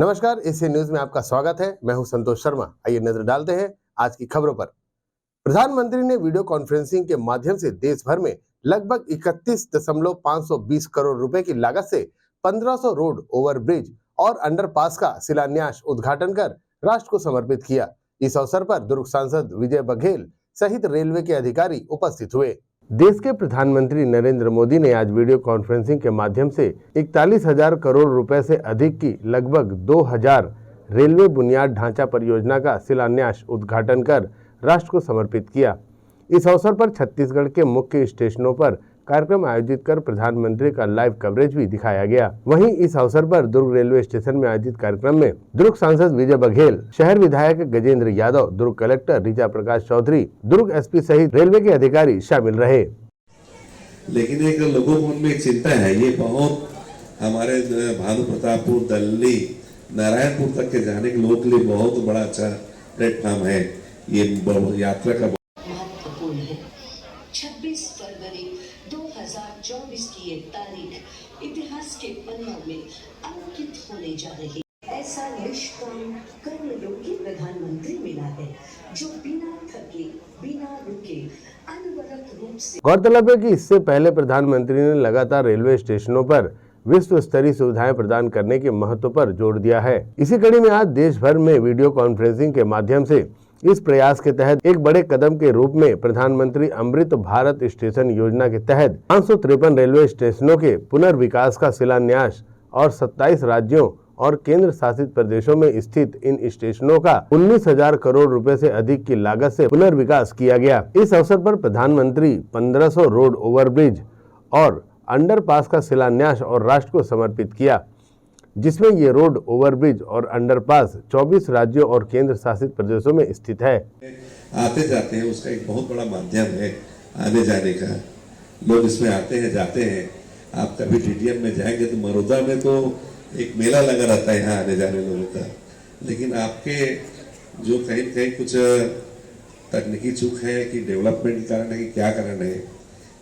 नमस्कार, Asian news में आपका स्वागत है। मैं हूं संतोष शर्मा। आइए नजर डालते हैं आज की खबरों पर। प्रधानमंत्री ने वीडियो कॉन्फ्रेंसिंग के माध्यम से देश भर में लगभग 31.520 करोड़ रुपए की लागत से 1500 रोड, ओवरब्रिज और अंडरपास का शिलान्यास उद्घाटन कर राष्ट्र को समर्पित किया। इस अवसर पर दुर्ग सांसद विजय बघेल सहित रेलवे के अधिकारी उपस्थित हुए। देश के प्रधानमंत्री नरेंद्र मोदी ने आज वीडियो कॉन्फ्रेंसिंग के माध्यम से 41,000 करोड़ रुपए से अधिक की लगभग 2000 रेलवे बुनियाद ढांचा परियोजना का शिलान्यास उद्घाटन कर राष्ट्र को समर्पित किया। इस अवसर पर छत्तीसगढ़ के मुख्य स्टेशनों पर कार्यक्रम आयोजित कर प्रधानमंत्री का लाइव कवरेज भी दिखाया गया। वहीं इस अवसर पर दुर्ग रेलवे स्टेशन में आयोजित कार्यक्रम में दुर्ग सांसद विजय बघेल, शहर विधायक गजेंद्र यादव, दुर्ग कलेक्टर ऋचा प्रकाश चौधरी, दुर्ग एसपी सहित रेलवे के अधिकारी शामिल रहे। लेकिन एक लोगों को उनमें एक चिंता है, ये बहुत हमारे भानु प्रतापपुर, दल्ली, नारायणपुर तक के जाने के लोगों के लिए बहुत बड़ा अच्छा प्लेटफॉर्म है। ये यात्रा का महत्वपूर्ण है। 26 फरवरी 2024 की ये तारीख इतिहास के पन्नों में अंकित होने जा रही। ऐसा निष्काम कर्मयोगी प्रधानमंत्री मिला है जो बिना थके, बिना रुके, अनवरत रूप से। गौरतलब है कि इससे पहले प्रधानमंत्री ने लगातार रेलवे स्टेशनों पर विश्व स्तरीय सुविधाएं प्रदान करने के महत्व पर जोर दिया है। इसी कड़ी में आज देश भर में वीडियो कॉन्फ्रेंसिंग के माध्यम से इस प्रयास के तहत एक बड़े कदम के रूप में प्रधानमंत्री अमृत भारत स्टेशन योजना के तहत 553 रेलवे स्टेशनों के पुनर्विकास का शिलान्यास और 27 राज्यों और केंद्र शासित प्रदेशों में स्थित इन स्टेशनों का 19,000 करोड़ रुपए से अधिक की लागत से पुनर्विकास किया गया। इस अवसर पर प्रधानमंत्री 1500 रोड, ओवरब्रिज और अंडरपास का शिलान्यास और राष्ट्र को समर्पित किया, जिसमें ये रोड, ओवरब्रिज और अंडरपास 24 राज्यों और केंद्र शासित प्रदेशों में स्थित है। आते जाते हैं, उसका एक बहुत बड़ा माध्यम है आने जाने का। लोग इसमें आते हैं, जाते हैं। आप कभी टीटीएम में जाएंगे तो मरोदा में तो एक मेला लगा रहता है यहाँ आने जाने लोगों का। लेकिन आपके जो कहीं कहीं कुछ तकनीकी चूक है कि डेवलपमेंट के कारण है कि क्या कारण है,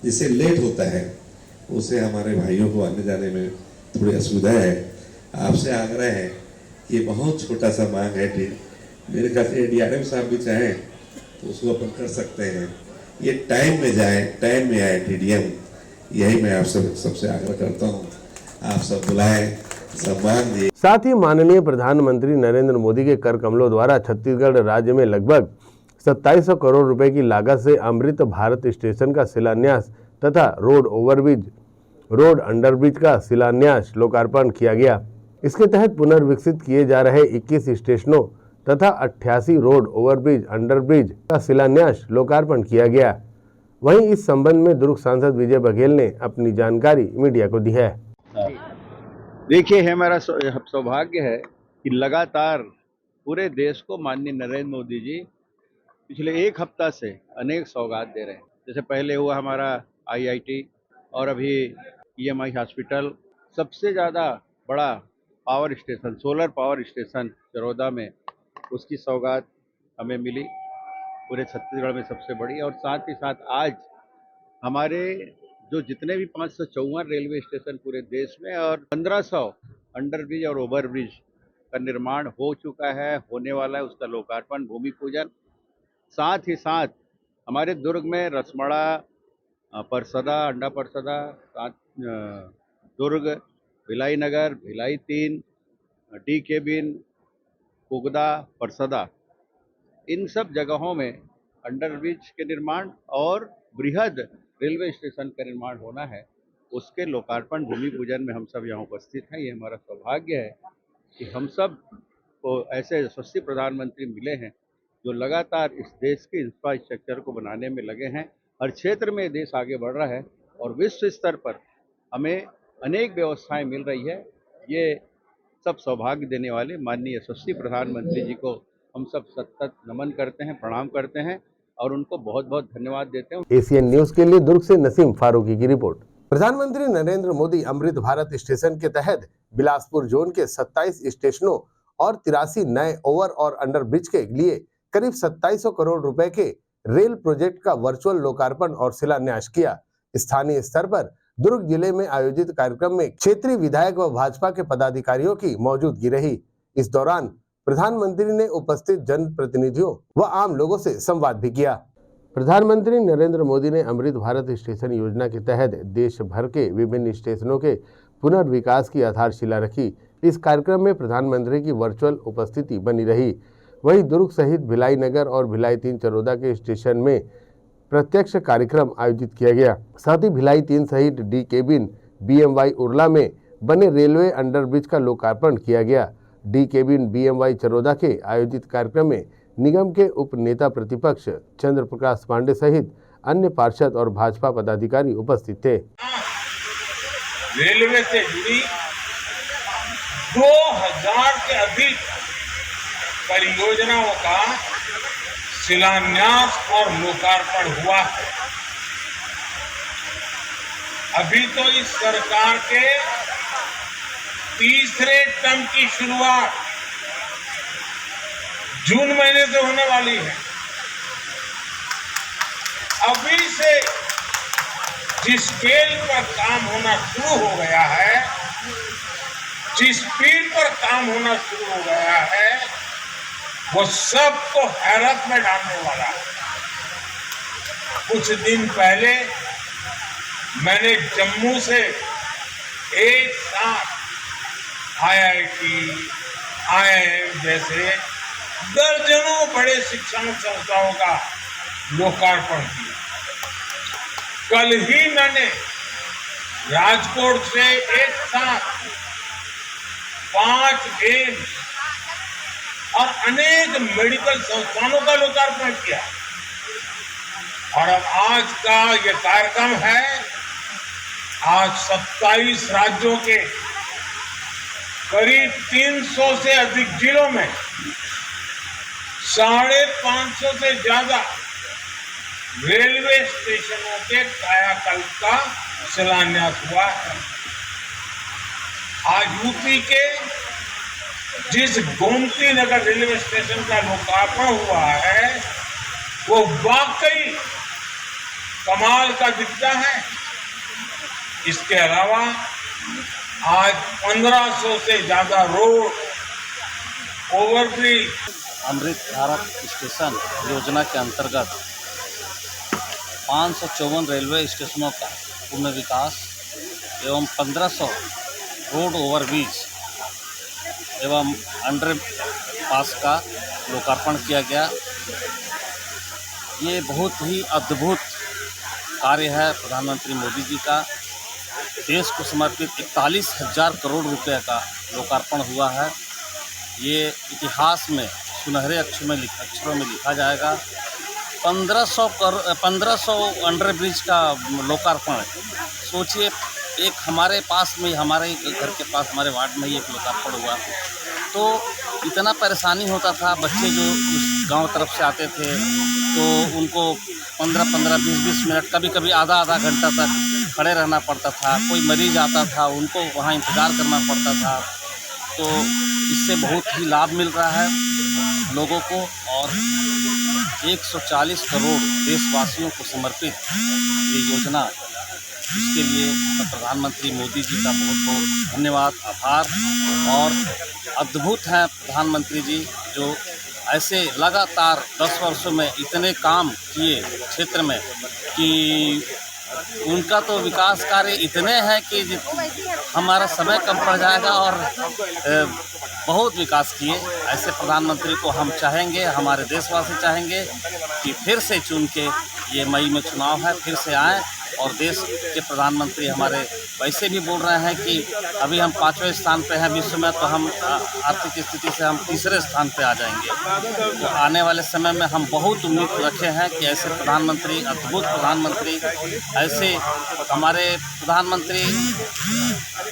जिससे लेट होता है, उससे हमारे भाइयों को आने जाने में थोड़ी असुविधा है। आपसे आग्रह है, ये बहुत छोटा सा मांग है। मेरे ख्याल से डीआरएम साहब भी चाहें तो उसको अपन कर सकते हैं। ये टाइम में जाए, टाइम में आए टीडीएम, यही मैं आप सबसे आग्रह करता हूँ। आप सब बुलाएं, सम्मान दिए। साथ ही माननीय प्रधानमंत्री नरेंद्र मोदी के कर कमलों द्वारा छत्तीसगढ़ राज्य में लगभग 2700 करोड़ रुपए की लागत से अमृत भारत स्टेशन का शिलान्यास तथा रोड, ओवरब्रिज, रोड, अंडरब्रिज का शिलान्यास लोकार्पण किया गया। इसके तहत पुनर्विकसित किए जा रहे 21 स्टेशनों तथा 88 रोड, ओवरब्रिज, अंडरब्रिज का शिलान्यास लोकार्पण किया गया। वहीं इस संबंध में दुर्ग सांसद विजय बघेल ने अपनी जानकारी मीडिया को दी है। देखिए, है मेरा सौभाग्य है कि लगातार पूरे देश को माननीय नरेंद्र मोदी जी पिछले एक हफ्ता से अनेक सौगात दे रहे हैं। जैसे पहले हुआ हमारा IIT और अभी EMI हॉस्पिटल, सबसे ज़्यादा बड़ा power station, solar power station Charoda में, उसकी सौगात हमें मिली, पूरे छत्तीसगढ़ में सबसे बड़ी। और साथ ही साथ आज हमारे जो जितने भी 554 रेलवे स्टेशन पूरे देश में और 1500 अंडरब्रिज और ओवरब्रिज का निर्माण हो चुका है, होने वाला है, उसका लोकार्पण, भूमि पूजन। साथ ही साथ हमारे दुर्ग में रसमड़ा, परसदा, अंडा परसदा, दुर्ग, भिलाई नगर, भिलाई 3, डी केबिन, कुगदा, परसदा, इन सब जगहों में अंडरब्रिज के निर्माण और बृहद रेलवे स्टेशन का निर्माण होना है। उसके लोकार्पण, भूमि पूजन में हम सब यहाँ उपस्थित हैं। ये हमारा सौभाग्य है कि हम सब को ऐसे यशस्वी प्रधानमंत्री मिले हैं जो लगातार इस देश के इंफ्रास्ट्रक्चर को बनाने में लगे हैं। हर क्षेत्र में देश आगे बढ़ रहा है और विश्व स्तर पर हमें अनेक व्यवस्थाएं मिल रही है। ये सब सौभाग्य देने वाले माननीय यशस्वी प्रधानमंत्री जी को हम सब सतत नमन करते हैं, प्रणाम करते हैं और उनको बहुत बहुत धन्यवाद देते हैं। एशियन न्यूज के लिए दुर्ग से नसीम फारूकी की रिपोर्ट। प्रधानमंत्री नरेंद्र मोदी अमृत भारत स्टेशन के तहत बिलासपुर जोन के 27 स्टेशनों और 83 नए ओवर और अंडर ब्रिज के लिए करीब 2700 करोड़ रुपए के रेल प्रोजेक्ट का वर्चुअल लोकार्पण और शिलान्यास किया। स्थानीय स्तर पर दुर्ग जिले में आयोजित कार्यक्रम में क्षेत्रीय विधायक व भाजपा के पदाधिकारियों की मौजूदगी रही। इस दौरान प्रधानमंत्री ने उपस्थित जनप्रतिनिधियों व आम लोगों से संवाद भी किया। प्रधानमंत्री नरेंद्र मोदी ने अमृत भारत स्टेशन योजना के तहत देश भर के विभिन्न स्टेशनों के पुनर्विकास की आधारशिला रखी। इस कार्यक्रम में प्रधानमंत्री की वर्चुअल उपस्थिति बनी रही। वहीं दुर्ग सहित भिलाई नगर और भिलाई 3 चरोदा के स्टेशन में प्रत्यक्ष कार्यक्रम आयोजित किया गया। साथ ही भिलाई 3 सहित डी केबिन BMY उर्ला में बने रेलवे अंडरब्रिज का लोकार्पण किया गया। डी केबिन BMY चरोदा के आयोजित कार्यक्रम में निगम के उप नेता प्रतिपक्ष चंद्र प्रकाश पांडे सहित अन्य पार्षद और भाजपा पदाधिकारी उपस्थित थे। रेलवे से जुड़ी 2000 से अधिक परियोजनाओं का शिलान्यास और लोकार्पण हुआ है। अभी तो इस सरकार के तीसरे टर्म की शुरुआत जून महीने से होने वाली है। अभी से जिस स्केल पर काम होना शुरू हो गया है, जिस स्पीड पर काम होना शुरू हो गया है, वो सबको हैरत में डालने वाला है। कुछ दिन पहले मैंने जम्मू से एक साथ IIT, IIM जैसे दर्जनों बड़े शिक्षण संस्थाओं का लोकार्पण किया। कल ही मैंने राजकोट से एक साथ 5 एम्स और अनेक मेडिकल संस्थानों का लोकार्पण किया। और अब आज का ये कार्यक्रम है, आज 27 राज्यों के करीब 300 से अधिक जिलों में 550 से ज्यादा रेलवे स्टेशनों के कायाकल्प का शिलान्यास हुआ है। आज यूपी के जिस गोमती नगर रेलवे स्टेशन का लोकार्पण हुआ है, वो वाकई कमाल का दिखता है। इसके अलावा आज 1500 से ज्यादा road, overbridge, Amrit Bharat station योजना के अंतर्गत 554 रेलवे स्टेशनों का पुनर्विकास एवं 1500 रोड ओवरब्रिज एवं अंडरपास का लोकार्पण किया गया। ये बहुत ही अद्भुत कार्य है प्रधानमंत्री मोदी जी का। देश को समर्पित 41,000 करोड़ रुपए का लोकार्पण हुआ है। ये इतिहास में सुनहरे अक्षरों में लिखा जाएगा। 1500 अंडरब्रिज का लोकार्पण, सोचिए, एक हमारे पास में, हमारे घर के पास, हमारे वार्ड में ही एक लोकार्पण हुआ। तो इतना परेशानी होता था, बच्चे जो उस गांव तरफ से आते थे तो उनको 15-15, 20-20 मिनट, कभी कभी आधा घंटा तक खड़े रहना पड़ता था। कोई मरीज आता था, उनको वहाँ इंतज़ार करना पड़ता था। तो इससे बहुत ही लाभ मिल रहा है लोगों को और 140 करोड़ देशवासियों को समर्पित ये योजना, इसके लिए प्रधानमंत्री मोदी जी का बहुत बहुत धन्यवाद, आभार। और अद्भुत हैं प्रधानमंत्री जी, जो ऐसे लगातार 10 वर्षों में इतने काम किए क्षेत्र में कि उनका तो विकास कार्य इतने हैं कि हमारा समय कम पड़ जाएगा और बहुत विकास किए। ऐसे प्रधानमंत्री को हम चाहेंगे, हमारे देशवासी चाहेंगे कि फिर से चुन के, ये मई में चुनाव है, फिर से आएँ और देश के प्रधानमंत्री हमारे वैसे भी बोल रहे हैं कि अभी हम 5वें स्थान पे हैं विश्व में, तो हम आर्थिक स्थिति से हम तीसरे स्थान पे आ जाएंगे। तो आने वाले समय में हम बहुत उम्मीद रखे हैं कि ऐसे प्रधानमंत्री, अद्भुत प्रधानमंत्री, ऐसे हमारे प्रधानमंत्री,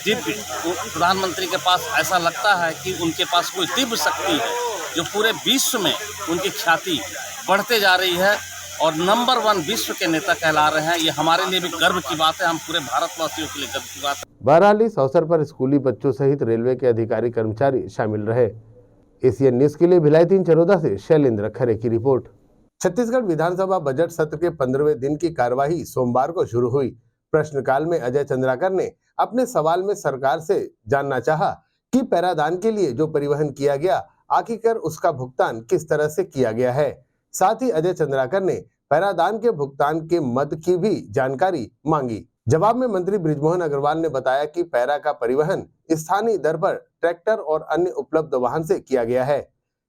प्रधानमंत्री के पास ऐसा लगता है कि उनके पास कोई दिव्य शक्ति है जो पूरे विश्व में उनकी ख्याति बढ़ते जा रही है और नंबर 1 विश्व के नेता कहला रहे हैं। ये हमारे लिए भी गर्व की बात है, हम पूरे भारतवासियों के लिए गर्व की बात है। बहरहाल इस अवसर पर स्कूली बच्चों सहित रेलवे के अधिकारी कर्मचारी शामिल रहे। एशियन न्यूज के लिए भिलाई 3 चरोदा से शैलेंद्र खरे की रिपोर्ट। छत्तीसगढ़ विधानसभा बजट सत्र के 15वें दिन की कार्यवाही सोमवार को शुरू हुई। प्रश्नकाल में अजय चंद्राकर ने अपने सवाल में सरकार से जानना चाहा कि पैरादान के लिए जो परिवहन किया गया आखिरकार उसका भुगतान किस तरह से किया गया है। साथ ही अजय चंद्राकर ने पैरादान के भुगतान के मद की भी जानकारी मांगी। जवाब में मंत्री बृजमोहन अग्रवाल ने बताया कि पैरा का परिवहन स्थानीय दर पर ट्रैक्टर और अन्य उपलब्ध वाहन से किया गया है।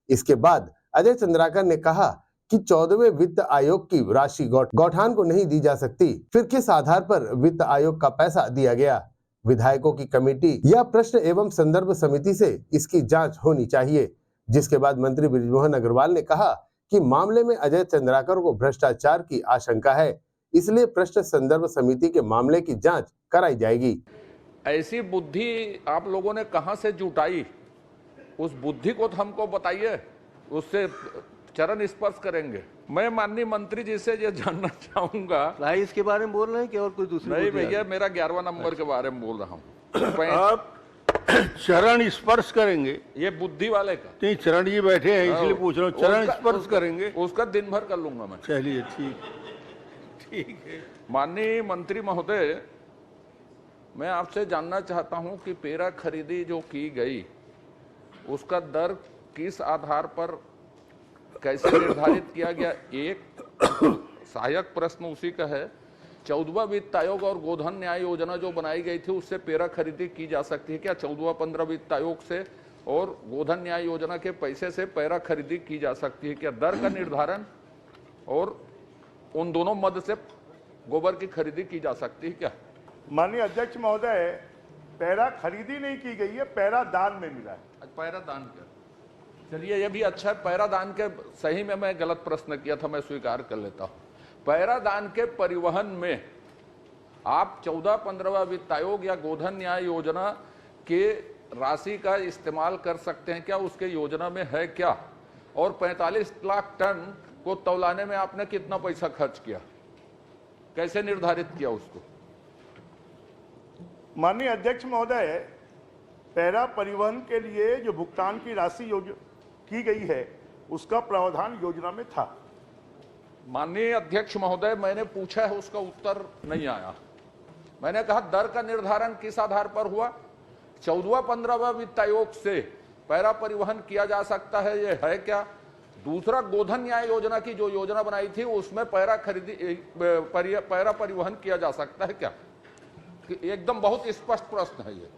इसके बाद अजय चंद्राकर ने कहा कि 14वें वित्त आयोग की राशि गौठान को नहीं दी जा सकती, फिर किस आधार पर वित्त आयोग का पैसा दिया गया। विधायकों की कमेटी या प्रश्न एवं संदर्भ समिति से इसकी जांच होनी चाहिए। जिसके बाद मंत्री बृजमोहन अग्रवाल ने कहा कि मामले में अजय चंद्राकर को भ्रष्टाचार की आशंका है, इसलिए प्रश्न संदर्भ समिति के मामले की जांच कराई जाएगी। ऐसी बुद्धि आप लोगों ने कहां से जुटाई, उस बुद्धि को तो हमको बताइए, उससे चरण स्पर्श करेंगे। मैं माननीय मंत्री जी से ये जानना चाहूंगा, प्राइस के बारे में बोल रहे हैं कि और कोई दूसरी? नहीं भैया, मेरा 11वां नंबर के बारे में बोल रहा हूँ। आप चरण स्पर्श करेंगे? ये बुद्धि वाले का नहीं, चरण जी बैठे हैं इसलिए पूछ रहा हूँ। चरण स्पर्श करेंगे? उसका दिन भर कर लूंगा मैं। चलिए ठीक है। माननीय मंत्री महोदय, मैं आपसे जानना चाहता हूं कि पैरा खरीदी जो की गई उसका दर किस आधार पर कैसे निर्धारित किया गया। एक सहायक प्रश्न उसी का है, 14वां वित्त आयोग और गोधन न्याय योजना जो बनाई गई थी उससे पैरा खरीदी की जा सकती है क्या? 14वां-15 वित्त आयोग से और गोधन न्याय योजना के पैसे से पैरा खरीदी की जा सकती है क्या? दर का निर्धारण और उन दोनों मद से गोबर की खरीदी की जा सकती है क्या? माननीय अध्यक्ष महोदय, पैरा खरीदी नहीं की गई है, पैरा दान में मिला है। पैरा दान का, चलिए ये भी अच्छा है। पैरा दान के, सही में मैं गलत प्रश्न किया था, मैं स्वीकार कर लेता हूं। पैरा दान के परिवहन में आप 14-15वां वित्त आयोग या गोधन न्याय योजना के राशि का इस्तेमाल कर सकते हैं क्या? उसके योजना में है क्या? और 45 लाख टन को तौलाने में आपने कितना पैसा खर्च किया, कैसे निर्धारित किया उसको? माननीय अध्यक्ष महोदय, पैरा परिवहन के लिए जो भुगतान की राशि की गई है उसका प्रावधान योजना में था। माननीय अध्यक्ष महोदय, मैंने पूछा है, उसका उत्तर नहीं आया। मैंने कहा दर का निर्धारण किस आधार पर हुआ? 14वां-15वां वित्त आयोग से पैरा परिवहन किया जा सकता है, ये है क्या? दूसरा, गोधन न्याय योजना की जो योजना बनाई थी उसमें पैरा परिवहन किया जा सकता है क्या? एकदम बहुत स्पष्ट प्रश्न है ये।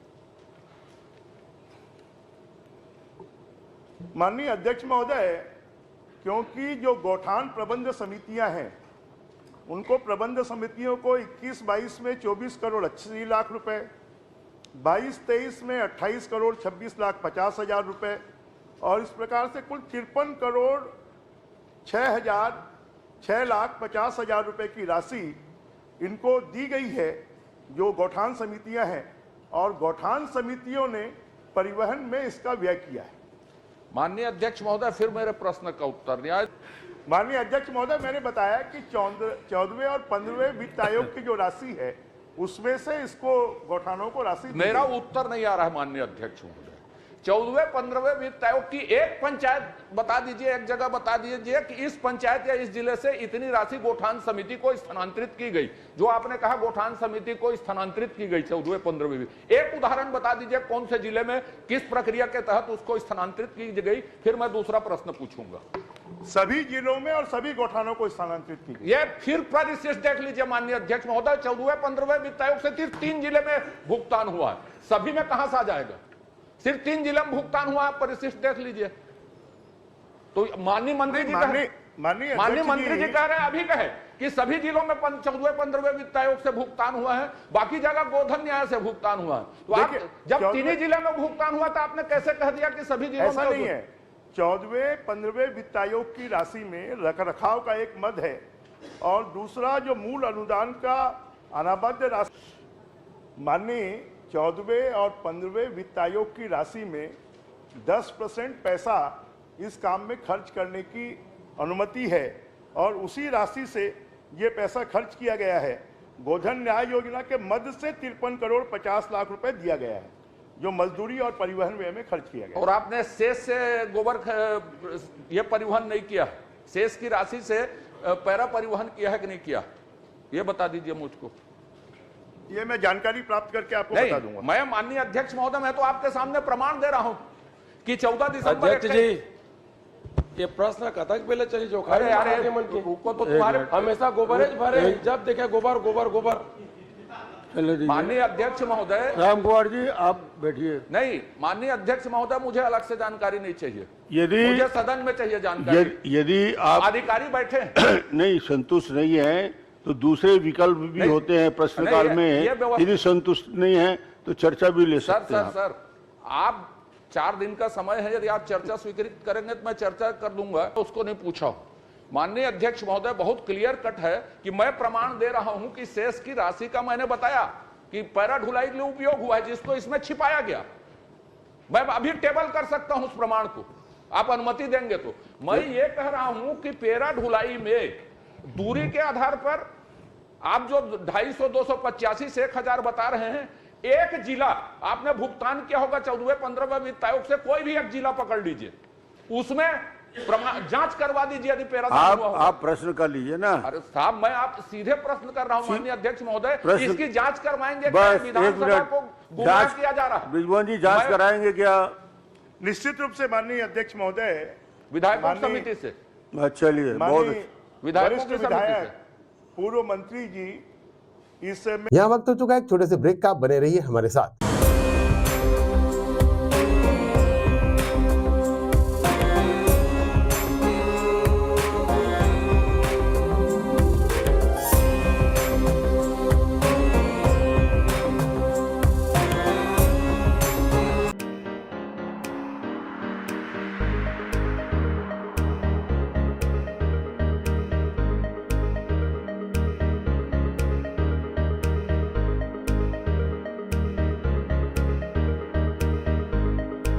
माननीय अध्यक्ष महोदय, क्योंकि जो गौठान प्रबंध समितियां हैं उनको प्रबंध समितियों को 21-22 में 24 करोड़ 80 लाख रुपए, 22-23 में 28 करोड़ 26 लाख 50 हजार रुपए और इस प्रकार से कुल 53 करोड़ 6 लाख 50 हजार रुपए की राशि इनको दी गई है जो गौठान समितियां हैं, और गौठान समितियों ने परिवहन में इसका व्यय किया है। माननीय अध्यक्ष महोदय, फिर मेरे प्रश्न का उत्तर नहीं आया। माननीय अध्यक्ष महोदय, मैंने बताया कि 14वें और 15वें वित्त आयोग की जो राशि है उसमें से इसको गौठानों को राशि मेरा उत्तर नहीं आ रहा है माननीय अध्यक्ष महोदय। 14वें-15वें वित्त आयोग की एक पंचायत बता दीजिए, एक जगह बता दीजिए कि इस पंचायत या इस जिले से इतनी राशि गौठान समिति को स्थानांतरित की गई। जो आपने कहा गौठान समिति को स्थानांतरित की गई 14वें-15वें वित्त, एक उदाहरण बता दीजिए कौन से जिले में किस प्रक्रिया के तहत उसको स्थानांतरित की गई। फिर मैं दूसरा प्रश्न पूछूंगा। सभी जिलों में और सभी गौठानों को स्थानांतरित की गई। ये फिर परिशिष्ट देख लीजिए माननीय अध्यक्ष महोदय, 14वें-15वें वित्त आयोग से सिर्फ 3 जिले में भुगतान हुआ है, सभी में कहां से आ जाएगा? सिर्फ 3 जिले में भुगतान हुआ है, परिशिष्ट देख लीजिए। तो माननीय मंत्री जी माननीय मंत्री जी कह रहे हैं, अभी कहे कि सभी जिलों में 14वें-15वें वित्त आयोग से भुगतान हुआ है, बाकी जगह गोधन न्याय से भुगतान हुआ है। तो आप जब 3 जिले में भुगतान हुआ तो आपने कैसे कह दिया कि सभी जिलों में? ऐसा नहीं है। 14वें-15वें वित्त आयोग की राशि में रखरखाव का एक मद है और दूसरा जो मूल अनुदान का अनाबद्ध राशि। माननीय 14वें और 15वें वित्त आयोग की राशि में 10% पैसा इस काम में खर्च करने की अनुमति है और उसी राशि से ये पैसा खर्च किया गया है। गोधन न्याय योजना के मद से 53 करोड़ 50 लाख रुपए दिया गया है जो मजदूरी और परिवहन व्यय में खर्च किया गया। और आपने शेष से गोबर ये परिवहन नहीं किया, शेष की राशि से पैरा परिवहन किया है कि नहीं किया, ये बता दीजिए मुझको। ये मैं जानकारी प्राप्त करके आपको नहीं, बता दूंगा। मैं माननीय अध्यक्ष महोदय, मैं तो आपके सामने प्रमाण दे रहा हूं कि 14 दिसंबर अध्यक्ष जी, ये प्रश्न कथक पहले चली जो अरे यार मन की को तो तुम्हारे हमेशा गोबरेज भरे, जब देखे गोबर गोबर गोबर। माननीय अध्यक्ष महोदय, राम कुमार जी आप बैठिए। नहीं, माननीय अध्यक्ष महोदय, मुझे अलग से जानकारी नहीं चाहिए, यदि मुझे सदन में चाहिए जानकारी। यदि आप अधिकारी बैठे नहीं संतुष्ट नहीं है तो दूसरे विकल्प भी होते हैं प्रश्नकाल में। यदि संतुष्ट नहीं है तो चर्चा भी ले सकते हैं। सर, आप 4 दिन का समय है, यदि आप चर्चा स्वीकृत करेंगे तो मैं चर्चा कर दूंगा, उसको नहीं पूछा हूं। माननीय अध्यक्ष महोदय, बहुत क्लियर कट है कि मैं प्रमाण दे रहा हूं कि शेष की राशि का मैंने बताया कि पैरा ढुलाई के लिए उपयोग हुआ है, जिसको इसमें छिपाया गया। मैं अभी टेबल कर सकता हूं उस प्रमाण को, आप अनुमति देंगे तो। मैं ये कह रहा हूं कि पैरा ढुलाई में दूरी के आधार पर आप जो 250, 285 से 1000 बता रहे हैं, एक जिला आपने भुगतान किया होगा 14वें 15वें वित्त आयोग से, कोई भी एक जिला पकड़ लीजिए, उसमें जांच करवा दीजिए यदि पैरा आप प्रश्न कर लीजिए ना। अरे साहब, मैं आप सीधे प्रश्न कर रहा हूं माननीय अध्यक्ष महोदय, इसकी जांच करवाएंगे? बस विधानसभा को गुमराह किया जा रहा है। ब्रिजमोहन जी जांच कराएंगे क्या? निश्चित रूप से माननीय अध्यक्ष महोदय, विधायकों की समिति से। चलिए, बहुत वरिष्ठ विधायक पूर्व मंत्री जी इस यहाँ वक्त हो चुका है एक छोटे से ब्रेक का, बने रहिए हमारे साथ।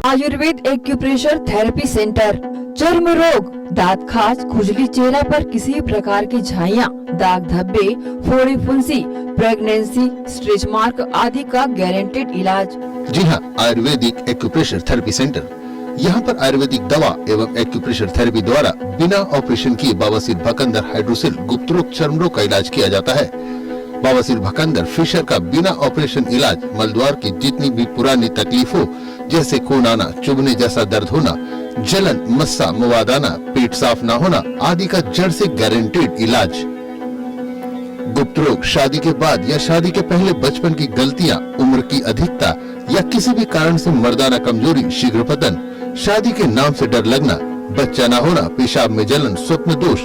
Ayurveda acupressure therapy centre. चर्म रोग, दांत खाज, खुजली, चेहरा पर किसी प्रकार की झाइयाँ, दाग धब्बे, फोड़ी फुंसी, प्रेगनेंसी, स्ट्रेच मार्क आदि का गारंटेड इलाज। जी हाँ, आयुर्वेदिक एक्यूप्रेशर थेरेपी सेंटर। यहाँ पर आयुर्वेदिक दवा एवं एक्यूप्रेशर थेरेपी द्वारा बिना ऑपरेशन किए बवासीर, भकंदर, हाइड्रोसिल, गुप्त रोग, चर्म रोग का इलाज किया जाता है। बवासीर, भकंदर, फिशर का बिना ऑपरेशन इलाज, मलद्वार की जितनी भी पुरानी तकलीफ हो, जैसे खून आना, चुभने जैसा दर्द होना, जलन, मस्सा, मवाद आना, पेट साफ ना होना आदि का जड़ से गारंटेड इलाज। गुप्त रोग, शादी के बाद या शादी के पहले बचपन की गलतियां, उम्र की अधिकता या किसी भी कारण से मर्दाना कमजोरी, शीघ्र पतन, शादी के नाम से डर लगना, बच्चा न होना, पेशाब में जलन, स्वप्न दोष,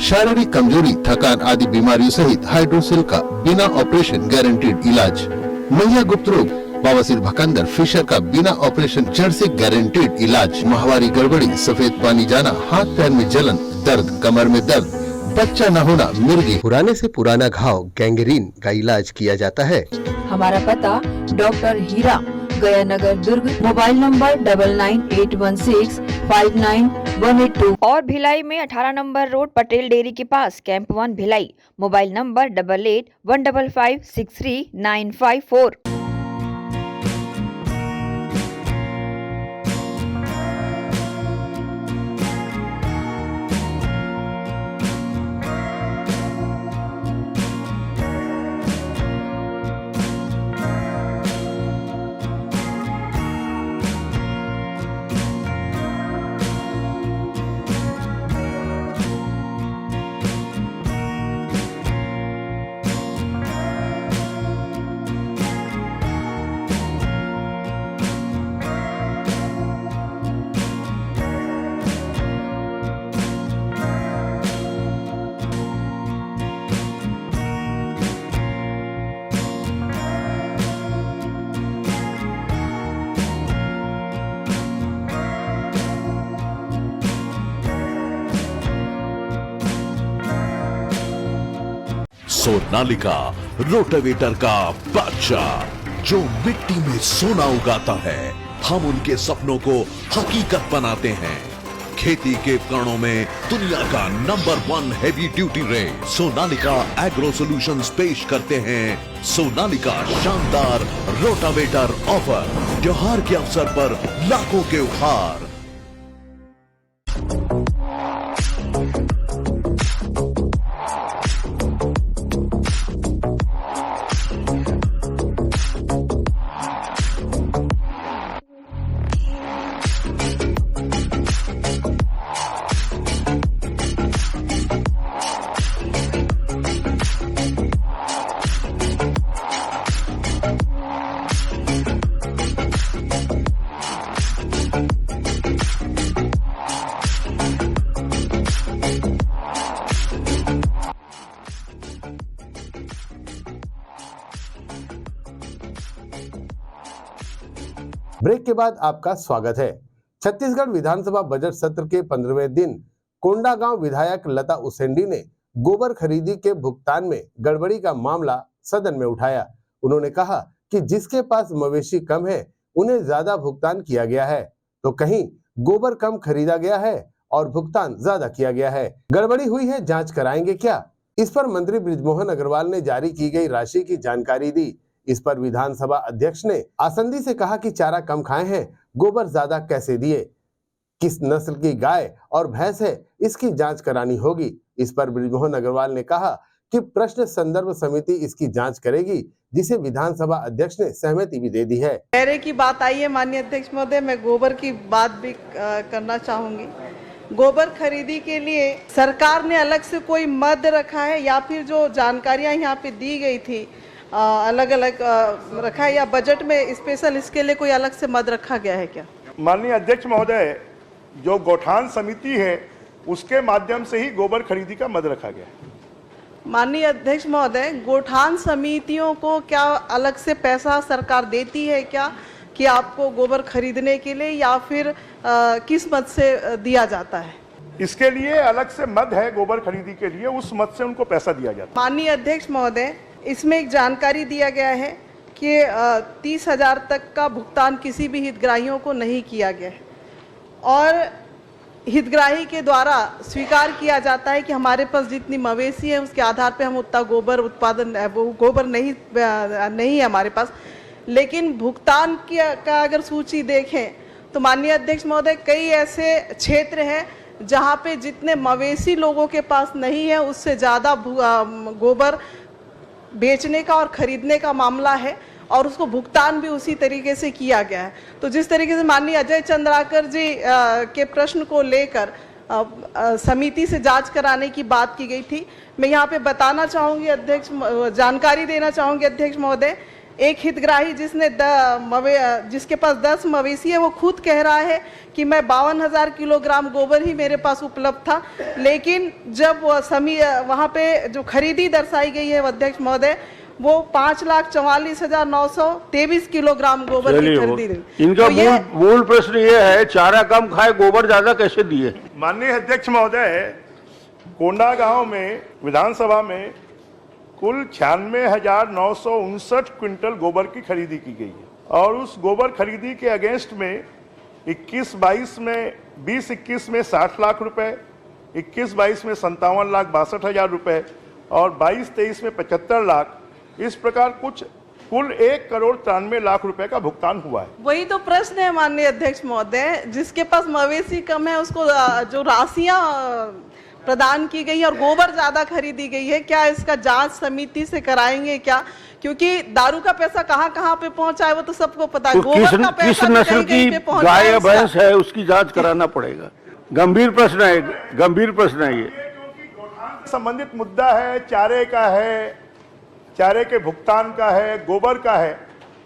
शारीरिक कमजोरी, थकान आदि बीमारियों सहित हाइड्रोसिल का बिना ऑपरेशन गारंटेड इलाज। महिला गुप्त रोग, बवासीर, भकंदर, फिशर का बिना ऑपरेशन जड़ से गारंटेड इलाज। माहवारी गड़बड़ी, सफेद पानी जाना, हाथ पैर में जलन, दर्द, कमर में दर्द, बच्चा न होना, मिर्गी, पुराने से पुराना घाव, गैंग्रीन का इलाज किया जाता है। हमारा पता डॉक्टर हीरा, गया नगर, दुर्ग। मोबाइल नंबर 9981659182 और भिलाई में 18 नंबर रोड, पटेल डेयरी के पास, camp 1 Bhilai. Mobile number 8815563954। Sonalika rotavator का बादशाह, जो मिट्टी में सोना उगाता है, हम उनके सपनों को हकीकत बनाते हैं। खेती के उपकरणों में दुनिया का number 1 heavy duty range Sonalika agro solutions पेश करते हैं सोनालिका शानदार रोटावेटर ऑफर। त्योहार के अवसर पर लाखों के उपहार। ब्रेक के बाद आपका स्वागत है। छत्तीसगढ़ विधानसभा बजट सत्र के 15वें दिन कोंडागांव विधायक लता उसेंडी ने गोबर खरीदी के भुगतान में गड़बड़ी का मामला सदन में उठाया। उन्होंने कहा कि जिसके पास मवेशी कम है उन्हें ज्यादा भुगतान किया गया है, तो कहीं गोबर कम खरीदा गया है और भुगतान ज्यादा किया गया है। गड़बड़ी हुई है, जांच कराएंगे क्या? इस पर मंत्री बृजमोहन अग्रवाल ने जारी की गई राशि की जानकारी दी। इस पर विधानसभा अध्यक्ष ने आसंदी से कहा कि चारा कम खाए हैं, गोबर ज्यादा कैसे दिए, किस नस्ल की गाय और भैंस है, इसकी जांच करानी होगी। इस पर बृजमोहन अग्रवाल ने कहा कि प्रश्न संदर्भ समिति इसकी जांच करेगी, जिसे विधानसभा अध्यक्ष ने सहमति भी दे दी है। पैरे की बात आई है माननीय अध्यक्ष महोदय, मैं गोबर की बात भी करना चाहूंगी। गोबर खरीदी के लिए सरकार ने अलग से कोई मद रखा है या फिर जो जानकारियां यहाँ पे दी गई थी अलग अलग रखा है, या बजट में स्पेशल इसके लिए कोई अलग से मद रखा गया है क्या? माननीय अध्यक्ष महोदय, जो गौठान समिति है उसके माध्यम से ही गोबर खरीदी का मद रखा गया है। माननीय अध्यक्ष महोदय, गौठान समितियों को क्या अलग से पैसा सरकार देती है क्या कि आपको गोबर खरीदने के लिए, या फिर किस मद से दिया जाता है? इसके लिए अलग से मद है, गोबर खरीदी के लिए उस मद से उनको पैसा दिया जाता है। माननीय अध्यक्ष महोदय, इसमें एक जानकारी दिया गया है कि 30,000 तक का भुगतान किसी भी हितग्राहियों को नहीं किया गया है और हितग्राही के द्वारा स्वीकार किया जाता है कि हमारे पास जितनी मवेशी है उसके आधार पर हम उतना गोबर उत्पादन, वो गोबर नहीं है हमारे पास। लेकिन भुगतान का अगर सूची देखें तो माननीय अध्यक्ष महोदय, कई ऐसे क्षेत्र हैं जहां पे जितने मवेशी लोगों के पास नहीं है उससे ज़्यादा गोबर बेचने का और खरीदने का मामला है और उसको भुगतान भी उसी तरीके से किया गया है। तो जिस तरीके से माननीय अजय चंद्राकर जी के प्रश्न को लेकर समिति से जांच कराने की बात की गई थी, मैं यहाँ पे बताना चाहूँगी अध्यक्ष, जानकारी देना चाहूँगी अध्यक्ष महोदय, एक हितग्राही जिसके पास 10 मवेशी है, वो खुद कह रहा है कि मैं 52,000 किलोग्राम गोबर ही मेरे पास उपलब्ध था, लेकिन जब वहाँ पे जो खरीदी दर्शाई गई है अध्यक्ष महोदय, वो 5,44,923 किलोग्राम गोबर की खरीदी। इनका तो मूल प्रश्न ये है, चारा कम खाए गोबर ज्यादा कैसे दिए? माननीय अध्यक्ष महोदय, कोंडागांव में विधानसभा में कुल 96,959 क्विंटल गोबर की खरीदी की गई है और उस गोबर खरीदी के अगेंस्ट में 21-22 में 20-21 में 60 लाख रुपए, 21-22 में 57,62,000 रुपए और 22-23 में 75 लाख, इस प्रकार कुल 1,93,00,000 रुपए का भुगतान हुआ है। वही तो प्रश्न है माननीय अध्यक्ष महोदय, जिसके पास मवेशी कम है उसको जो राशियां प्रदान की गई और गोबर ज्यादा खरीदी गई है, क्या इसका जांच समिति से कराएंगे क्या? क्योंकि दारू का पैसा कहाँ पे पहुंचा है वो तो सबको पता है। तो किस नस्ल की गाय या भैंस है उसकी जांच कराना पड़ेगा। गंभीर प्रश्न है ये। संबंधित मुद्दा है, चारे का है, चारे के भुगतान का है, गोबर का है,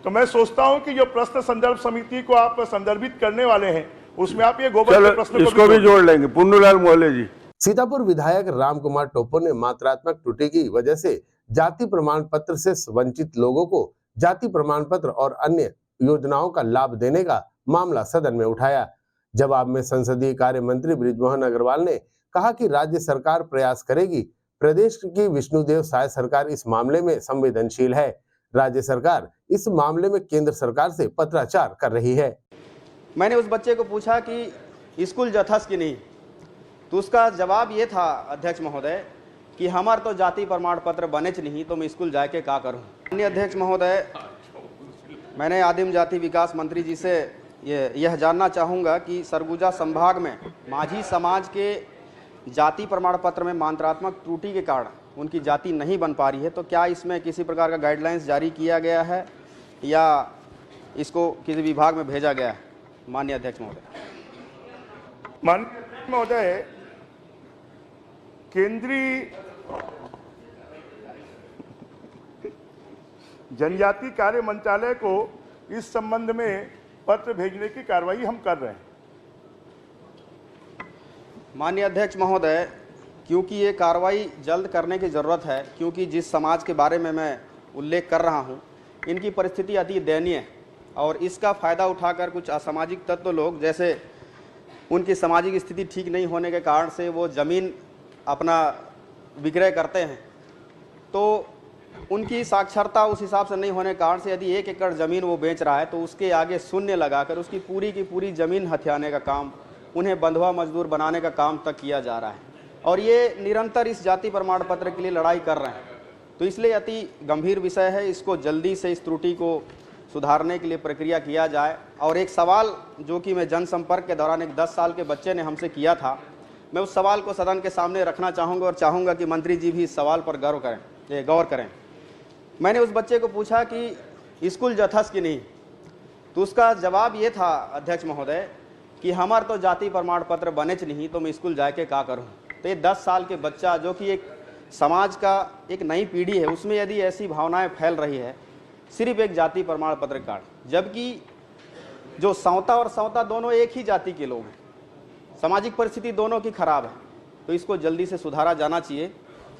तो मैं सोचता हूं कि जो प्रश्न संदर्भ समिति को आप संदर्भित करने वाले हैं उसमें आप ये गोबर के प्रश्न इसको भी जोड़ लेंगे। पुन्नूलाल मोहल्ले जी। सीतापुर विधायक रामकुमार टोप्पो ने मात्रात्मक त्रुटि की वजह से जाति प्रमाण पत्र से वंचित लोगों को जाति प्रमाण पत्र और अन्य योजनाओं का लाभ देने का मामला सदन में उठाया। जवाब में संसदीय कार्य मंत्री बृजमोहन अग्रवाल ने कहा कि राज्य सरकार प्रयास करेगी। प्रदेश की विष्णुदेव साय सरकार इस मामले में संवेदनशील है। राज्य सरकार इस मामले में केंद्र सरकार से पत्राचार कर रही है। मैंने उस बच्चे को पूछा कि स्कूल जथस की नहीं, तो उसका जवाब ये था अध्यक्ष महोदय कि हमार तो जाति प्रमाण पत्र बने नहीं, तो मैं स्कूल जाके क्या करूं। माननीय अध्यक्ष महोदय, मैंने आदिम जाति विकास मंत्री जी से यह जानना चाहूँगा कि सरगुजा संभाग में माझी समाज के जाति प्रमाण पत्र में मात्रात्मक त्रुटि के कारण उनकी जाति नहीं बन पा रही है, तो क्या इसमें किसी प्रकार का गाइडलाइंस जारी किया गया है या इसको किसी विभाग में भेजा गया है? माननीय अध्यक्ष महोदय। माननीय महोदय, केंद्रीय जनजाति कार्य मंत्रालय को इस संबंध में पत्र भेजने की कार्रवाई हम कर रहे हैं। माननीय अध्यक्ष महोदय, क्योंकि ये कार्रवाई जल्द करने की ज़रूरत है, क्योंकि जिस समाज के बारे में मैं उल्लेख कर रहा हूँ इनकी परिस्थिति अति दयनीय है। और इसका फ़ायदा उठाकर कुछ असामाजिक तत्व लोग, जैसे उनकी सामाजिक स्थिति ठीक नहीं होने के कारण से वो ज़मीन अपना विक्रय करते हैं, तो उनकी साक्षरता उस हिसाब से नहीं होने के कारण से यदि 1 एकड़ ज़मीन वो बेच रहा है तो उसके आगे शून्य लगाकर उसकी पूरी की पूरी ज़मीन हथियाने का काम, उन्हें बंधुआ मजदूर बनाने का काम तक किया जा रहा है। और ये निरंतर इस जाति प्रमाण पत्र के लिए लड़ाई कर रहे हैं। तो इसलिए अति गंभीर विषय है, इसको जल्दी से इस त्रुटि को सुधारने के लिए प्रक्रिया किया जाए। और एक सवाल जो कि मैं जनसंपर्क के दौरान एक 10 साल के बच्चे ने हमसे किया था, मैं उस सवाल को सदन के सामने रखना चाहूँगा और चाहूँगा कि मंत्री जी भी इस सवाल पर गौर करें। मैंने उस बच्चे को पूछा कि स्कूल जथस कि नहीं, तो उसका जवाब ये था अध्यक्ष महोदय कि हमार तो जाति प्रमाण पत्र बनेच नहीं, तो मैं स्कूल जाके का करूँ। तो ये 10 साल के बच्चा जो कि एक समाज का एक नई पीढ़ी है, उसमें यदि ऐसी भावनाएं फैल रही है सिर्फ एक जाति प्रमाण पत्र कार्ड, जबकि जो सौता और सौता दोनों एक ही जाति के लोग हैं, सामाजिक परिस्थिति दोनों की खराब है, तो इसको जल्दी से सुधारा जाना चाहिए।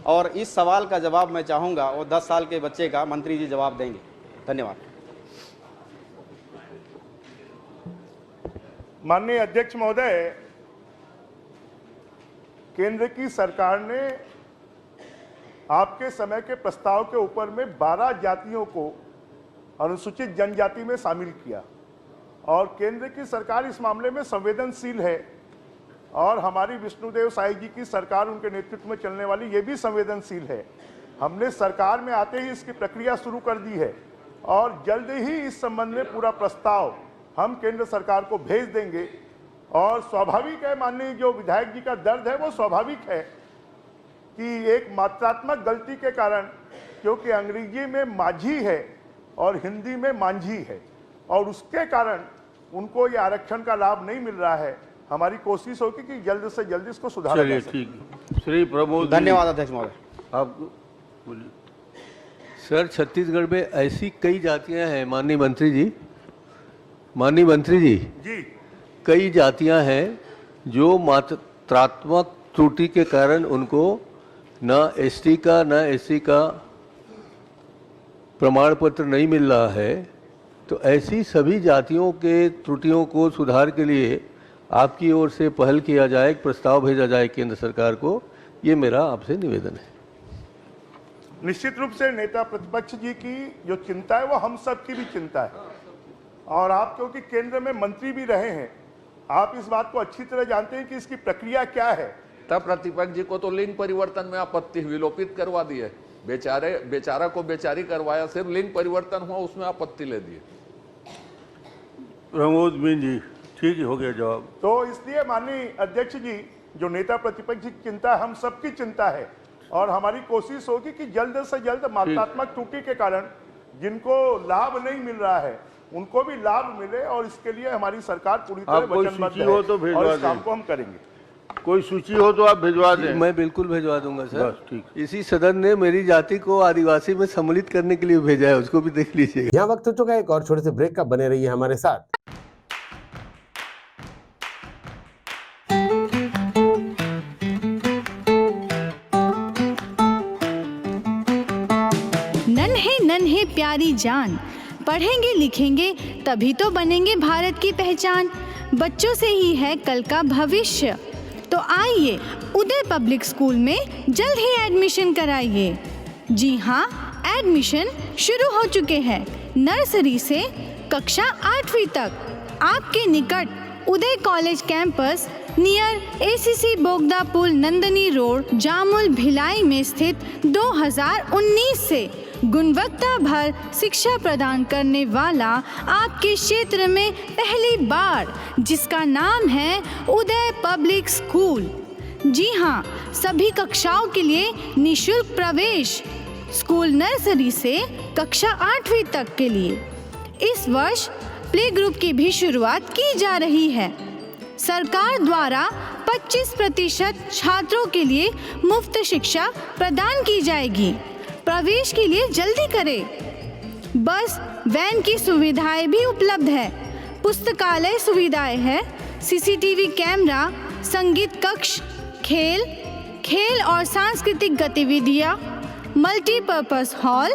और इस सवाल का जवाब मैं चाहूँगा वो 10 साल के बच्चे का मंत्री जी जवाब देंगे। धन्यवाद। माननीय अध्यक्ष महोदय, केंद्र की सरकार ने आपके समय के प्रस्ताव के ऊपर में 12 जातियों को अनुसूचित जनजाति में शामिल किया और केंद्र की सरकार इस मामले में संवेदनशील है और हमारी विष्णुदेव साई जी की सरकार, उनके नेतृत्व में चलने वाली, ये भी संवेदनशील है। हमने सरकार में आते ही इसकी प्रक्रिया शुरू कर दी है और जल्द ही इस संबंध में पूरा प्रस्ताव हम केंद्र सरकार को भेज देंगे। और स्वाभाविक है, माननीय जो विधायक जी का दर्द है वो स्वाभाविक है कि एक मात्रात्मक गलती के कारण, क्योंकि अंग्रेजी में माझी है और हिंदी में मांझी है और उसके कारण उनको ये आरक्षण का लाभ नहीं मिल रहा है। हमारी कोशिश होगी कि जल्द से जल्द इसको सुधारा जाए। ठीक। श्री प्रमोद, धन्यवाद अध्यक्ष महोदय। आप बोलिए। सर, छत्तीसगढ़ में ऐसी कई जातियां हैं माननीय मंत्री जी जी, कई जातियां हैं जो मात्रात्मक त्रुटि के कारण उनको न एसटी का न एससी का प्रमाण पत्र नहीं मिल रहा है। तो ऐसी सभी जातियों के त्रुटियों को सुधार के लिए आपकी ओर से पहल किया जाए, एक प्रस्ताव भेजा जाए केंद्र सरकार को, ये मेरा आपसे निवेदन है। निश्चित रूप से नेता प्रतिपक्ष जी की जो चिंता है वो हम सब की भी चिंता है और आप क्योंकि केंद्र में मंत्री भी रहे हैं, आप इस बात को अच्छी तरह जानते हैं कि इसकी प्रक्रिया क्या है। तब प्रतिपक्ष जी को तो लिंग परिवर्तन में आपत्ति विलोपित करवा दी है, बेचारा को बेचारी करवाया, सिर्फ लिंग परिवर्तन हुआ उसमें आपत्ति ले दी। प्रमोद मीन जी, ठीक हो गया जवाब। तो इसलिए माननीय अध्यक्ष जी, जो नेता प्रतिपक्ष की चिंता हम सबकी चिंता है और हमारी कोशिश होगी कि जल्द से जल्द मात्रात्मक त्रुटि के कारण जिनको लाभ नहीं मिल रहा है उनको भी लाभ मिले और इसके लिए हमारी सरकार पूरी तरह वचनबद्ध है और इस काम को हम करेंगे। कोई सूची हो तो आप भिजवा दें। मैं बिल्कुल भिजवा दूंगा सर। बस ठीक। इसी सदन ने मेरी जाति को आदिवासी में सम्मिलित करने के लिए भेजा है, उसको भी देख लीजिएगा। यहाँ वक्त हो चुका है एक और छोटे से ब्रेक का, बने रहिए हमारे साथ। नन्हे नन्हे प्यारी जान, पढ़ेंगे लिखेंगे तभी तो बनेंगे भारत की पहचान। बच्चों से ही है कल का भविष्य, तो आइए उदय पब्लिक स्कूल में जल्द ही एडमिशन कराइए। जी हाँ, एडमिशन शुरू हो चुके हैं। नर्सरी से कक्षा 8वीं तक आपके निकट उदय कॉलेज कैंपस नियर एसीसी बोगदा पुल, नंदनी रोड, जामुल, भिलाई में स्थित 2019 से गुणवत्ता भर शिक्षा प्रदान करने वाला आपके क्षेत्र में पहली बार, जिसका नाम है उदय पब्लिक स्कूल। जी हाँ, सभी कक्षाओं के लिए निःशुल्क प्रवेश। स्कूल नर्सरी से कक्षा 8वीं तक के लिए इस वर्ष प्ले ग्रुप की भी शुरुआत की जा रही है। सरकार द्वारा 25% छात्रों के लिए मुफ्त शिक्षा प्रदान की जाएगी। प्रवेश के लिए जल्दी करें। बस वैन की सुविधाएं भी उपलब्ध है। पुस्तकालय सुविधाएं है, सीसीटीवी कैमरा, संगीत कक्ष, खेल और सांस्कृतिक गतिविधियां, मल्टीपर्पस हॉल,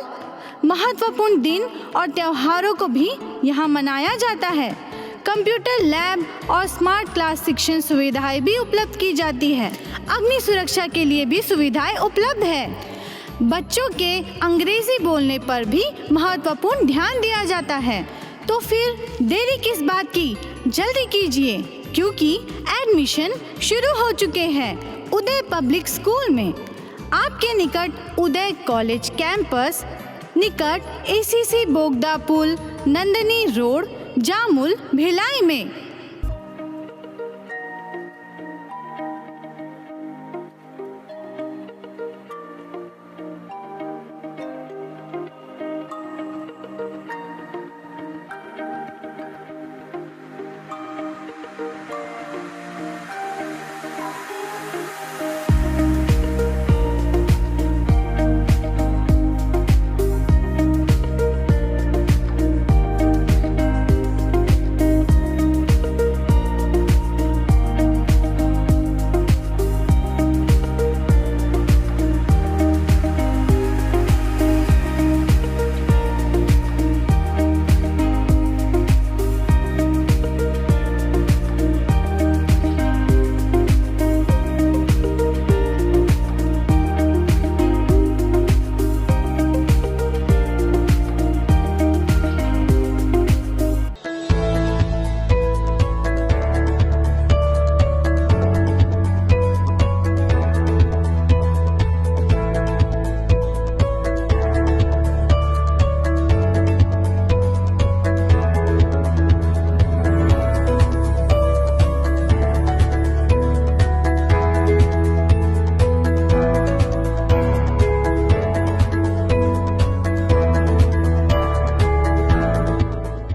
महत्वपूर्ण दिन और त्योहारों को भी यहाँ मनाया जाता है। कंप्यूटर लैब और स्मार्ट क्लास शिक्षण सुविधाएं भी उपलब्ध की जाती है। अग्नि सुरक्षा के लिए भी सुविधाएं उपलब्ध है। बच्चों के अंग्रेजी बोलने पर भी महत्वपूर्ण ध्यान दिया जाता है। तो फिर देरी किस बात की, जल्दी कीजिए क्योंकि एडमिशन शुरू हो चुके हैं उदय पब्लिक स्कूल में। आपके निकट उदय कॉलेज कैंपस, निकट एसीसी बोगदा पुल, नंदनी रोड, जामुल, भिलाई में।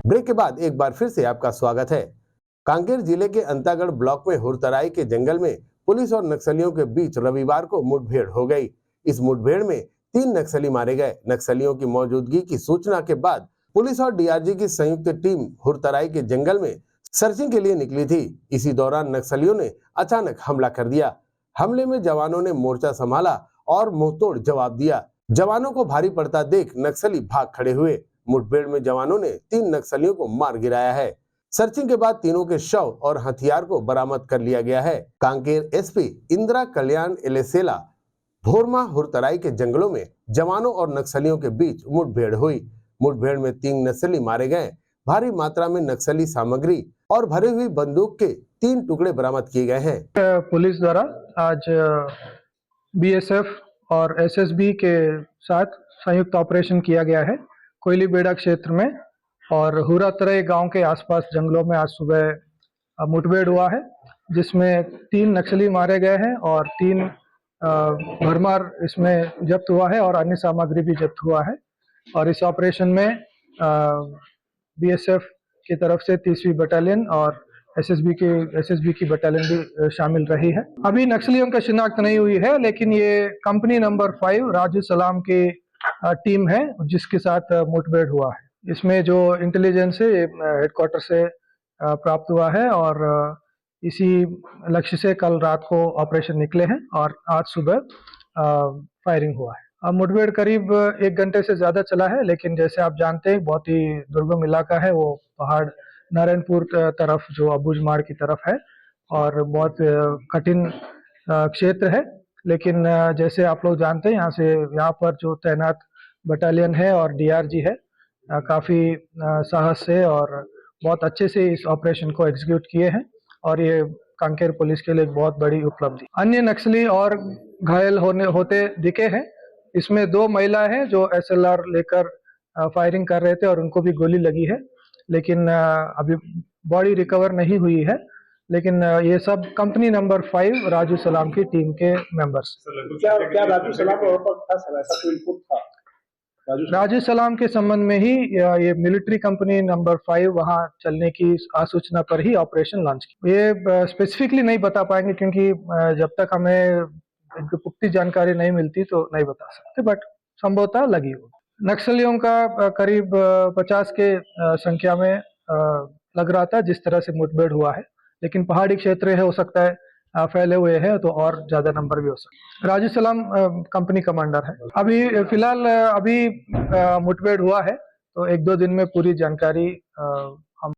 ब्रेक के बाद एक बार फिर से आपका स्वागत है। कांकेर जिले के अंतागढ़ ब्लॉक में हुरतराई के जंगल में पुलिस और नक्सलियों के बीच रविवार को मुठभेड़ हो गई। इस मुठभेड़ में 3 नक्सली मारे गए। नक्सलियों की मौजूदगी की सूचना के बाद पुलिस और डीआरजी की संयुक्त टीम हुरतराई के जंगल में सर्चिंग के लिए निकली थी। इसी दौरान नक्सलियों ने अचानक हमला कर दिया। हमले में जवानों ने मोर्चा संभाला और मुंहतोड़ जवाब दिया। जवानों को भारी पड़ता देख नक्सली भाग खड़े हुए। मुठभेड़ में जवानों ने 3 नक्सलियों को मार गिराया है। सर्चिंग के बाद तीनों के शव और हथियार को बरामद कर लिया गया है। कांकेर एसपी इंदिरा कल्याण एलेसेला भोरमा हुरतराई के जंगलों में जवानों और नक्सलियों के बीच मुठभेड़ हुई। मुठभेड़ में 3 नक्सली मारे गए। भारी मात्रा में नक्सली सामग्री और भरी हुई बंदूक के 3 टुकड़े बरामद किए गए हैं। पुलिस द्वारा आज बीएसएफ और एसएसबी के साथ संयुक्त ऑपरेशन किया गया है कोयली बेड़ा क्षेत्र में, और हुरतराई गांव के आसपास जंगलों में आज सुबह मुठभेड़ हुआ है, जिसमें 3 नक्सली मारे गए हैं और 3 भरमार इसमें जब्त हुआ है और अन्य सामग्री भी जब्त हुआ है। और इस ऑपरेशन में बीएसएफ की तरफ से 30वीं बटालियन और एसएसबी की बटालियन भी शामिल रही है। अभी नक्सलियों का शिनाख्त नहीं हुई है, लेकिन ये कंपनी नंबर 5 राजू सलाम की टीम है जिसके साथ मुठभेड़ हुआ है। इसमें जो इंटेलिजेंस है हेडक्वार्टर से प्राप्त हुआ है और इसी लक्ष्य से कल रात को ऑपरेशन निकले हैं और आज सुबह फायरिंग हुआ है। मुठभेड़ करीब 1 घंटे से ज्यादा चला है, लेकिन जैसे आप जानते हैं बहुत ही दुर्गम इलाका है, वो पहाड़ नारायणपुर तरफ जो अबूझमाड़ की तरफ है और बहुत कठिन क्षेत्र है। लेकिन जैसे आप लोग जानते हैं यहाँ पर जो तैनात बटालियन है और डीआरजी है काफी साहस से और बहुत अच्छे से इस ऑपरेशन को एग्जीक्यूट किए हैं और ये कांकेर पुलिस के लिए एक बहुत बड़ी उपलब्धि। अन्य नक्सली और घायल होते दिखे हैं। इसमें 2 महिला हैं जो एसएलआर लेकर फायरिंग कर रहे थे और उनको भी गोली लगी है, लेकिन अभी बॉडी रिकवर नहीं हुई है। लेकिन ये सब कंपनी नंबर 5 राजू सलाम की टीम के मेंबर्स। क्या राजू सलाम को ऐसा कोई इनपुट था? राजू सलाम के संबंध में ही ये मिलिट्री कंपनी नंबर 5 वहां चलने की आसूचना पर ही ऑपरेशन लॉन्च किया। ये स्पेसिफिकली नहीं बता पाएंगे क्योंकि जब तक हमें पुख्ती जानकारी नहीं मिलती तो नहीं बता सकते, बट संभवतः लगी हो। नक्सलियों का करीब 50 के संख्या में लग रहा था जिस तरह से मुठभेड़ हुआ है, लेकिन पहाड़ी क्षेत्र है, हो सकता है फैले हुए हैं तो और ज़्यादा नंबर भी हो सकते। राजू सलाम कंपनी कमांडर है। अभी फिलहाल मुठभेड़ हुआ है, तो 1-2 दिन में पूरी जानकारी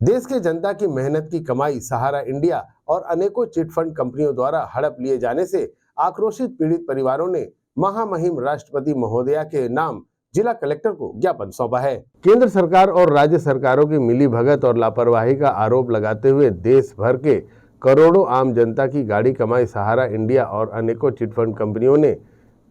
देश के जनता की मेहनत की कमाई सहारा इंडिया और अनेकों चिटफंड कंपनियों द्वारा हड़प लिए जाने से आक्रोशित पीड़ित परिवारों ने महामहिम राष्ट्रपति महोदया के नाम जिला कलेक्टर को ज्ञापन सौंपा है। केंद्र सरकार और राज्य सरकारों की मिलीभगत और लापरवाही का आरोप लगाते हुए देश भर के करोड़ों आम जनता की गाड़ी कमाई सहारा इंडिया और अनेकों चिटफंड कंपनियों ने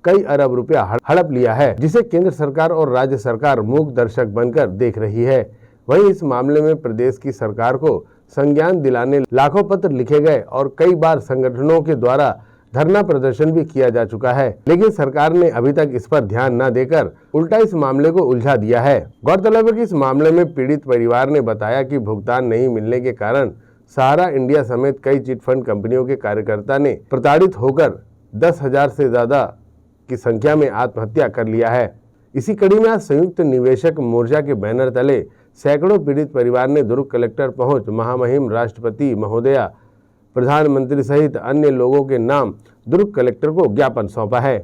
कई अरब रुपया हड़प लिया है, जिसे केंद्र सरकार और राज्य सरकार मूक दर्शक बनकर देख रही है। वहीं इस मामले में प्रदेश की सरकार को संज्ञान दिलाने लाखों पत्र लिखे गए और कई बार संगठनों के द्वारा धरना प्रदर्शन भी किया जा चुका है, लेकिन सरकार ने अभी तक इस पर ध्यान न देकर उल्टा इस मामले को उलझा दिया है। गौरतलब है कि इस मामले में पीड़ित परिवार ने बताया कि भुगतान नहीं मिलने के कारण सहारा इंडिया समेत कई चिटफंड कंपनियों के कार्यकर्ता ने प्रताड़ित होकर 10,000 से ज्यादा की संख्या में आत्महत्या कर लिया है। इसी कड़ी में आज संयुक्त निवेशक मोर्चा के बैनर तले सैकड़ों पीड़ित परिवार ने दुर्ग कलेक्टर पहुंच महामहिम राष्ट्रपति महोदया, प्रधानमंत्री सहित अन्य लोगों के नाम दुर्ग कलेक्टर को ज्ञापन सौंपा है।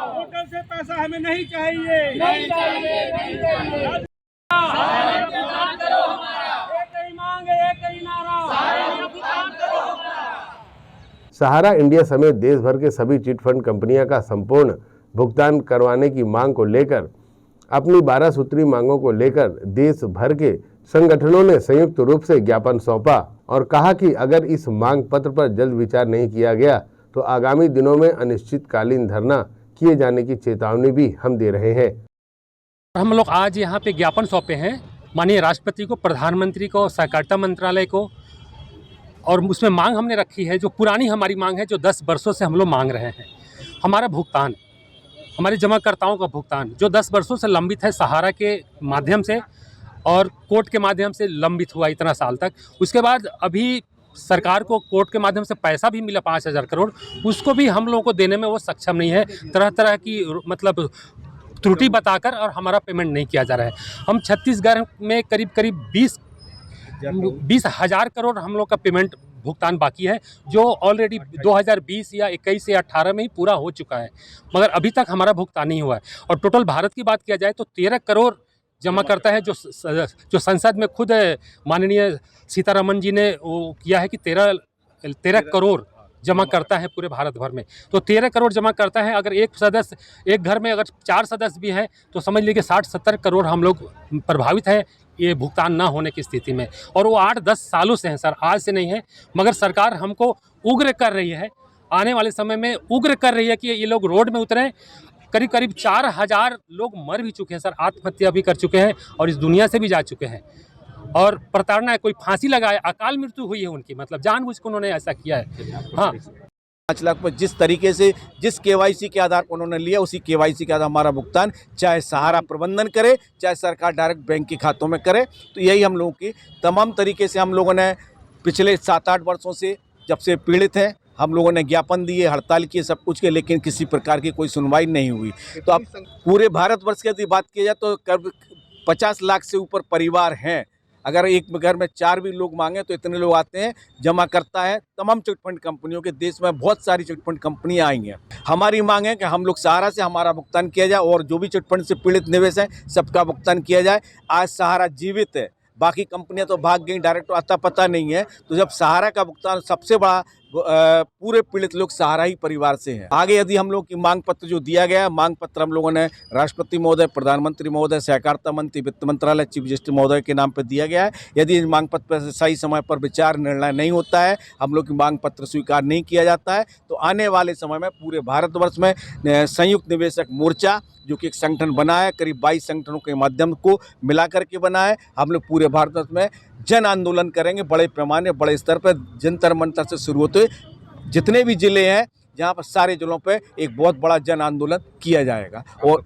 होटल से पैसा हमें नहीं चाहिए, सहारा इंडिया समेत देश भर के सभी चिटफंड कंपनियां का संपूर्ण भुगतान करवाने की मांग को लेकर अपनी 12 सूत्री मांगों को लेकर देश भर के संगठनों ने संयुक्त रूप से ज्ञापन सौंपा और कहा कि अगर इस मांग पत्र पर जल्द विचार नहीं किया गया तो आगामी दिनों में अनिश्चितकालीन धरना किए जाने की चेतावनी भी हम दे रहे हैं। हम लोग आज यहाँ पे ज्ञापन सौंपे हैं माननीय राष्ट्रपति को, प्रधानमंत्री को, सहकारिता मंत्रालय को, और उसमें मांग हमने रखी है जो पुरानी हमारी मांग है, जो 10 वर्षों से हम लोग मांग रहे हैं। हमारा भुगतान, हमारे जमाकर्ताओं का भुगतान जो 10 वर्षों से लंबित है, सहारा के माध्यम से और कोर्ट के माध्यम से लंबित हुआ इतना साल तक। उसके बाद अभी सरकार को कोर्ट के माध्यम से पैसा भी मिला 5,000 करोड़, उसको भी हम लोगों को देने में वो सक्षम नहीं है। तरह तरह की मतलब त्रुटि बताकर और हमारा पेमेंट नहीं किया जा रहा है। हम छत्तीसगढ़ में करीब 20,000 करोड़ हम लोग का पेमेंट भुगतान बाकी है, जो ऑलरेडी 2020 या 21 या 18 में ही पूरा हो चुका है, मगर अभी तक हमारा भुगतान नहीं हुआ है। और टोटल भारत की बात किया जाए तो 13 करोड़ जमा करता है, जो संसद में खुद माननीय सीतारमन जी ने वो किया है कि 13 करोड़ जमा करता है पूरे भारत भर में। तो 13 करोड़ जमा करता है। अगर एक घर में अगर 4 सदस्य भी हैं तो समझ लीजिए 60-70 करोड़ हम लोग प्रभावित है ये भुगतान ना होने की स्थिति में। और वो 8-10 सालों से हैं सर, आज से नहीं है। मगर सरकार हमको उग्र कर रही है, आने वाले समय में उग्र कर रही है कि ये लोग रोड में उतरें। करीब 4,000 लोग मर भी चुके हैं सर, आत्महत्या भी कर चुके हैं और इस दुनिया से भी जा चुके हैं। और प्रताड़ना है, कोई फांसी लगाए, अकाल मृत्यु हुई है उनकी, मतलब जानबूझ कर उन्होंने ऐसा किया है। हाँ, 5 लाख पर जिस तरीके से जिस केवाईसी के आधार पर उन्होंने लिया, उसी केवाईसी के आधार हमारा भुगतान चाहे सहारा प्रबंधन करे, चाहे सरकार डायरेक्ट बैंक के खातों में करे। तो यही हम लोगों की तमाम तरीके से हम लोगों ने पिछले 7-8 वर्षों से जब से पीड़ित हैं, हम लोगों ने ज्ञापन दिए, हड़ताल किए, सब कुछ किए, लेकिन किसी प्रकार की कोई सुनवाई नहीं हुई। तो अब पूरे भारतवर्ष की यदि बात की जाए तो करीब 50 लाख से ऊपर परिवार हैं। अगर एक घर में 4 भी लोग मांगे तो इतने लोग आते हैं, जमा करता है तमाम चिटफंड कंपनियों के। देश में बहुत सारी चिटफंड कंपनियां आई हैं। हमारी मांग है कि हम लोग सहारा से हमारा भुगतान किया जाए और जो भी चिटफंड से पीड़ित निवेश हैं सबका भुगतान किया जाए। आज सहारा जीवित है, बाकी कंपनियां तो भाग गई, डायरेक्ट अता पता नहीं है। तो जब सहारा का भुगतान सबसे बड़ा पूरे पीड़ित लोग सहारा ही परिवार से हैं। आगे यदि हम लोग की मांग पत्र जो दिया गया है, मांग पत्र हम लोगों ने राष्ट्रपति महोदय, प्रधानमंत्री महोदय, सहकारिता मंत्री, वित्त मंत्रालय, चीफ जस्टिस महोदय के नाम पर दिया गया है। यदि इन मांग पत्र पर सही समय पर विचार निर्णय नहीं होता है, हम लोग की मांग पत्र स्वीकार नहीं किया जाता है, तो आने वाले समय में पूरे भारतवर्ष में संयुक्त निवेशक मोर्चा जो कि एक संगठन बना है, करीब 22 संगठनों के माध्यम को मिला करके बना है, हम लोग पूरे भारतवर्ष में जन आंदोलन करेंगे। बड़े पैमाने, बड़े स्तर पर, जंतर मंतर से शुरू होते जितने भी जिले हैं, जहां पर सारे जिलों पे एक बहुत बड़ा जन आंदोलन किया जाएगा। और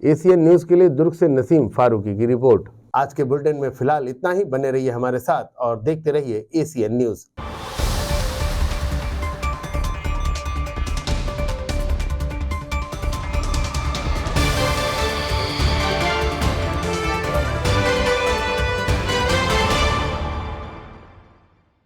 एसीएन न्यूज के लिए दुर्ग से नसीम फारूकी की रिपोर्ट। आज के बुलेटिन में फिलहाल इतना ही। बने रहिए हमारे साथ और देखते रहिए एसीएन न्यूज।